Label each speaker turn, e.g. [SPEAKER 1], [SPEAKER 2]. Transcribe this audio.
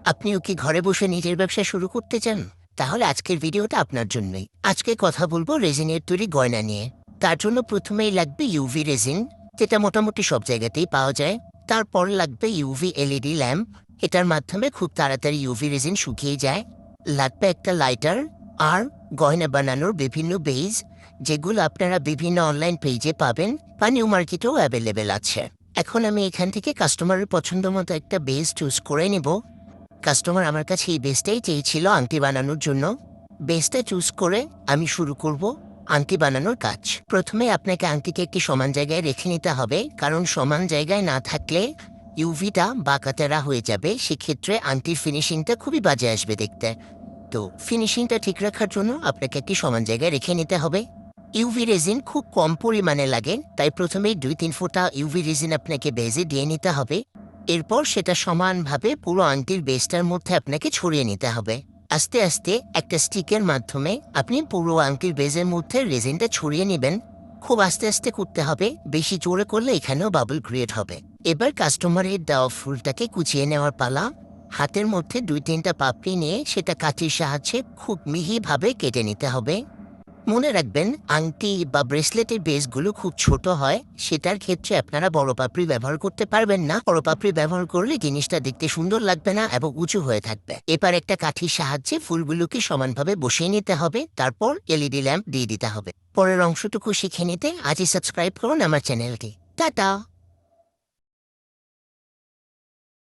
[SPEAKER 1] আপনিও কি ঘরে বসে নিজের ব্যবসা শুরু করতে চান? তাহলে আজকের ভিডিওটা আপনার জন্যই। আজকে কথা বলবো রেজিনের তৈরি গয়না নিয়ে। তার জন্য প্রথমেই লাগবে ইউভি রেজিন, যেটা মোটামুটি সব জায়গাতেই পাওয়া যায়। তারপর লাগবে ইউভি এলইডি ল্যাম্প, এটার মাধ্যমে খুব তাড়াতাড়ি ইউভি রেজিন শুকিয়ে যায়। লাগবে একটা লাইটার, আর গয়না বানানোর বিভিন্ন বেজ, যেগুলো আপনারা বিভিন্ন অনলাইন পেজে পাবেন বা নিউ মার্কেটেও অ্যাভেলেবেল আছে। এখন আমি এখান থেকে কাস্টমারের পছন্দ মতো একটা বেজ চুজ করে নেব। কাস্টমার আমার কাছে এই বেসটাই চেয়েছিল আংটি বানানোর জন্য। বেসটা চুজ করে আমি শুরু করব আংটি বানানোর কাজ। প্রথমে আপনাকে আংটিকে একটি সমান জায়গায় রেখে নিতে হবে, কারণ সমান জায়গায় না থাকলে ইউভিটা বাঁকাতেরা হয়ে যাবে। সেক্ষেত্রে আংটির ফিনিশিংটা খুবই বাজে আসবে দেখতে। তো ফিনিশিংটা ঠিক রাখার জন্য আপনাকে একটি সমান জায়গায় রেখে নিতে হবে। ইউভি রেজিন খুব কম পরিমাণে লাগে, তাই প্রথমেই 2-3 ফোঁটা ইউভি রেজিন আপনাকে বেজে দিয়ে নিতে হবে। এরপর সেটা সমানভাবে পুরো আংটির বেসটার মধ্যে আপনাকে ছড়িয়ে নিতে হবে। আস্তে আস্তে একটা স্টিকের মাধ্যমে আপনি পুরো আংটির বেজের মধ্যে রেজিনটা ছড়িয়ে নেবেন। খুব আস্তে আস্তে করতে হবে, বেশি জোরে করলে এখানেও বাবল ক্রিয়েট হবে। এবার কাস্টমারের দেওয়া ফুলটাকে কুচিয়ে নেওয়ার পালা। হাতের মধ্যে 2-3টা পাপড়ি নিয়ে সেটা কাঁচির সাহায্যে খুব মিহিভাবে কেটে নিতে হবে। মনে রাখবেন, আংটি বা ব্রেসলেটের বেসগুলো খুব ছোট হয়, সেটার ক্ষেত্রে আপনারা বড় পাপড়ি ব্যবহার করতে পারবেন না। বড় পাপড়ি ব্যবহার করলে জিনিসটা দেখতে সুন্দর লাগবে না এবং উঁচু হয়ে থাকবে। এবার একটা কাঠির সাহায্যে ফুলগুলোকে সমানভাবে বসিয়ে নিতে হবে, তারপর এলইডি ল্যাম্প দিয়ে দিতে হবে। পরের অংশটুকু শিখে নিতে আজই সাবস্ক্রাইব করুন আমার চ্যানেলটি। টাটা।